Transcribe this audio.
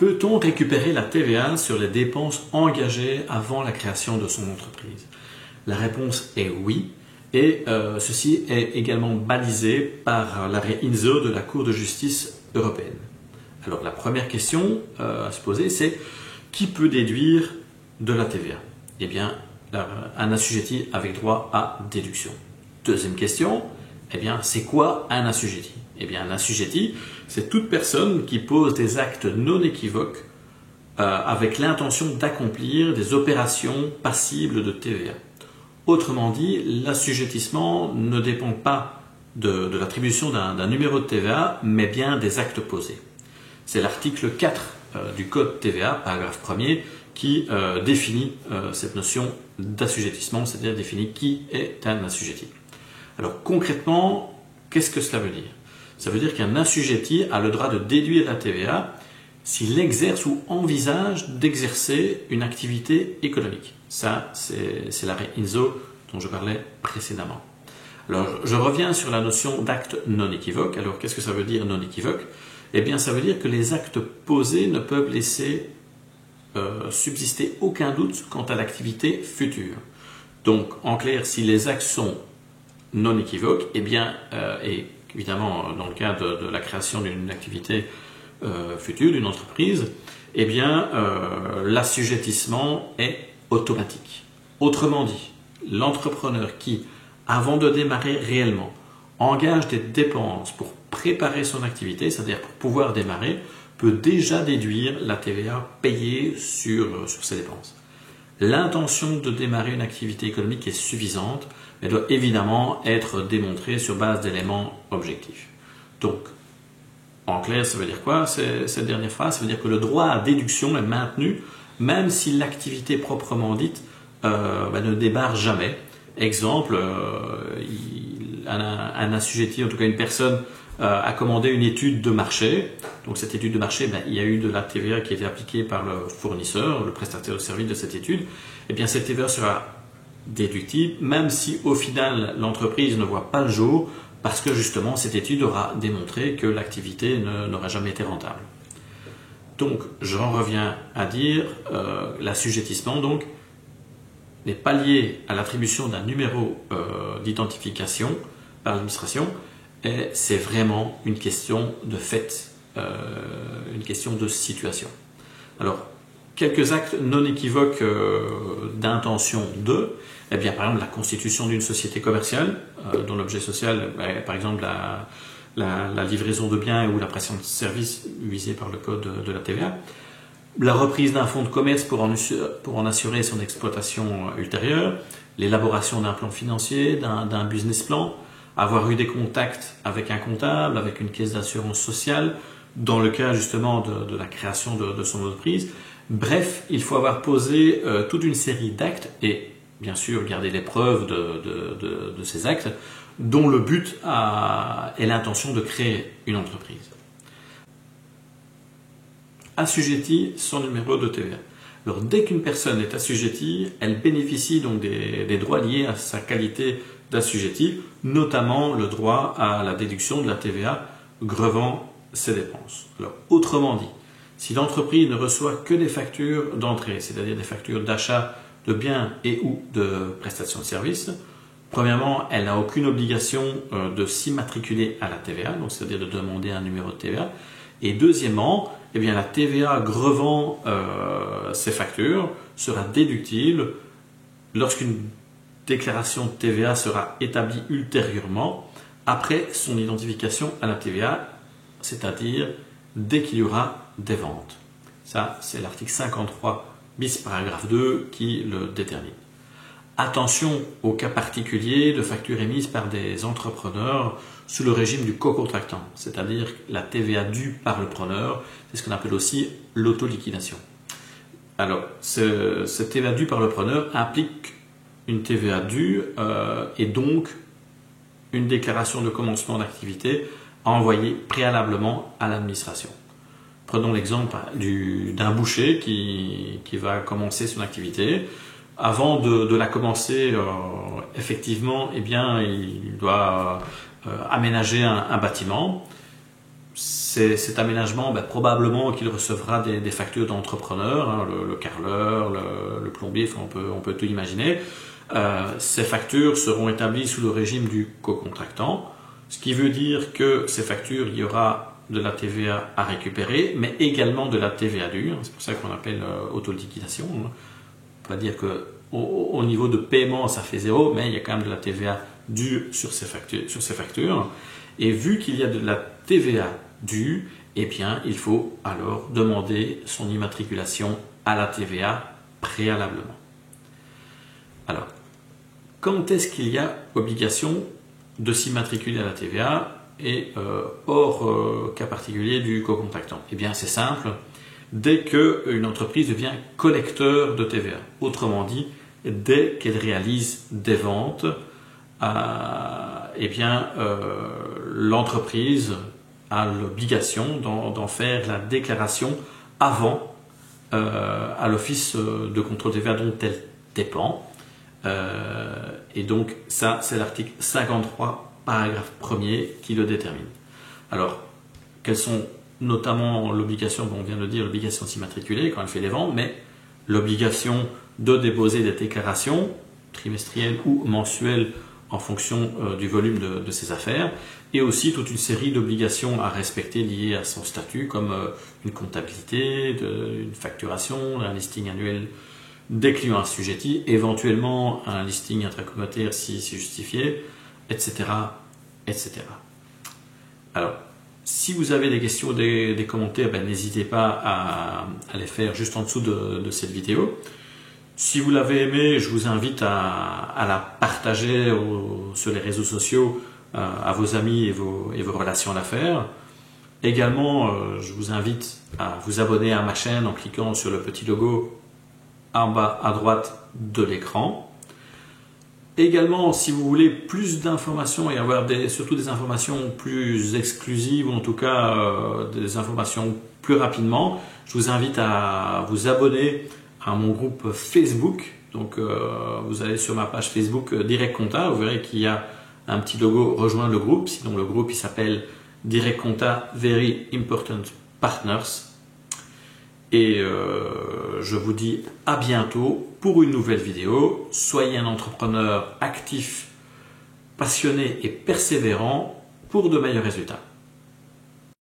Peut-on récupérer la TVA sur les dépenses engagées avant la création de son entreprise? La réponse est oui, et ceci est également balisé par l'arrêt INZO de la Cour de justice européenne. Alors la première question à se poser, c'est qui peut déduire de la TVA? Eh bien, un assujetti avec droit à déduction. Deuxième question, eh bien, c'est quoi un assujetti? Eh bien, un assujetti, c'est toute personne qui pose des actes non équivoques avec l'intention d'accomplir des opérations passibles de TVA. Autrement dit, l'assujettissement ne dépend pas de l'attribution d'un numéro de TVA, mais bien des actes posés. C'est l'article 4 du Code TVA, paragraphe 1er, qui définit cette notion d'assujettissement, c'est-à-dire définit qui est un assujetti. Alors concrètement, qu'est-ce que cela veut dire? Ça veut dire qu'un assujetti a le droit de déduire la TVA s'il exerce ou envisage d'exercer une activité économique. Ça, c'est l'arrêt INZO dont je parlais précédemment. Alors, je reviens sur la notion d'acte non équivoque. Alors, qu'est-ce que ça veut dire non équivoque? Eh bien, ça veut dire que les actes posés ne peuvent laisser subsister aucun doute quant à l'activité future. Donc, en clair, si les actes sont non équivoques, eh bien, et évidemment, dans le cas de la création d'une activité future, d'une entreprise, eh bien, l'assujettissement est automatique. Autrement dit, l'entrepreneur qui, avant de démarrer réellement, engage des dépenses pour préparer son activité, c'est-à-dire pour pouvoir démarrer, peut déjà déduire la TVA payée sur ses dépenses. L'intention de démarrer une activité économique est suffisante, mais doit évidemment être démontrée sur base d'éléments objectifs. Donc, en clair, ça veut dire quoi, cette dernière phrase? Ça veut dire que le droit à déduction est maintenu, même si l'activité proprement dite ne démarre jamais. Exemple, un assujetti, en tout cas une personne, a commandé une étude de marché. Donc cette étude de marché, il y a eu de la TVA qui a été appliquée par le fournisseur, le prestataire de service de cette étude. Eh bien cette TVA sera déductible, même si au final l'entreprise ne voit pas le jour, parce que justement cette étude aura démontré que l'activité n'aura jamais été rentable. Donc j'en reviens à dire, l'assujettissement donc n'est pas lié à l'attribution d'un numéro d'identification par l'administration, et c'est vraiment une question de fait, une question de situation. Alors, quelques actes non équivoques d'intention de, eh bien, par exemple, la constitution d'une société commerciale, dont l'objet social, par exemple, la livraison de biens ou la prestation de services visée par le code de la TVA, la reprise d'un fonds de commerce pour en assurer son exploitation ultérieure, l'élaboration d'un plan financier, d'un business plan, avoir eu des contacts avec un comptable, avec une caisse d'assurance sociale, dans le cas justement de la création de son entreprise. Bref, il faut avoir posé toute une série d'actes et bien sûr garder les preuves de ces actes dont le but est l'intention de créer une entreprise. Assujetti son numéro de TVA. Alors dès qu'une personne est assujettie, elle bénéficie donc des droits liés à sa qualité d'assujetti, notamment le droit à la déduction de la TVA grevant ses dépenses. Alors autrement dit, si l'entreprise ne reçoit que des factures d'entrée, c'est-à-dire des factures d'achat de biens et ou de prestations de services, premièrement, elle n'a aucune obligation de s'immatriculer à la TVA, donc c'est-à-dire de demander un numéro de TVA. Et deuxièmement, eh bien, la TVA grevant ces factures sera déductible lorsqu'une déclaration de TVA sera établie ultérieurement après son identification à la TVA, c'est-à-dire dès qu'il y aura des ventes. Ça, c'est l'article 53 bis paragraphe 2 qui le détermine. Attention aux cas particuliers de factures émises par des entrepreneurs sous le régime du co-contractant, c'est-à-dire la TVA due par le preneur, c'est ce qu'on appelle aussi l'autoliquidation. Alors, cette TVA due par le preneur implique une TVA due et donc une déclaration de commencement d'activité à envoyer préalablement à l'administration. Prenons l'exemple d'un boucher qui va commencer son activité. Avant de la commencer, effectivement, eh bien, il doit aménager un bâtiment. cet aménagement, probablement qu'il recevra des factures d'entrepreneurs, hein, le carreleur, le plombier, enfin, on peut tout imaginer. Ces factures seront établies sous le régime du co-contractant, ce qui veut dire que ces factures, il y aura de la TVA à récupérer, mais également de la TVA due. C'est pour ça qu'on appelle autoliquidation. On va dire que au niveau de paiement, ça fait zéro, mais il y a quand même de la TVA due sur ces factures. Et vu qu'il y a de la TVA due, eh bien, il faut alors demander son immatriculation à la TVA préalablement. Alors, quand est-ce qu'il y a obligation de s'immatriculer à la TVA et hors cas particulier du co-contractant? Eh bien, c'est simple, dès qu'une entreprise devient collecteur de TVA. Autrement dit, dès qu'elle réalise des ventes, l'entreprise a l'obligation d'en faire la déclaration avant à l'office de contrôle TVA dont elle dépend. Et donc ça, c'est l'article 53, paragraphe 1er qui le détermine. Alors, quelles sont notamment l'obligation, on vient de dire, l'obligation de s'immatriculer quand elle fait les ventes, mais l'obligation de déposer des déclarations trimestrielles ou mensuelles en fonction du volume de ses affaires, et aussi toute une série d'obligations à respecter liées à son statut, comme une comptabilité, une facturation, un listing annuel des clients assujettis, éventuellement un listing intracommunautaire si justifié, etc., etc. Alors, si vous avez des questions ou des commentaires, n'hésitez pas à les faire juste en dessous de cette vidéo. Si vous l'avez aimé, je vous invite à la partager sur les réseaux sociaux à vos amis et vos relations d'affaires. Également, je vous invite à vous abonner à ma chaîne en cliquant sur le petit logo en bas à droite de l'écran. Également, si vous voulez plus d'informations et avoir surtout des informations plus exclusives, ou en tout cas des informations plus rapidement, je vous invite à vous abonner à mon groupe Facebook. Donc vous allez sur ma page Facebook Direct Compta, vous verrez qu'il y a un petit logo rejoindre le groupe. Sinon le groupe il s'appelle Direct Compta Very Important Partners. Et je vous dis à bientôt pour une nouvelle vidéo. Soyez un entrepreneur actif, passionné et persévérant pour de meilleurs résultats.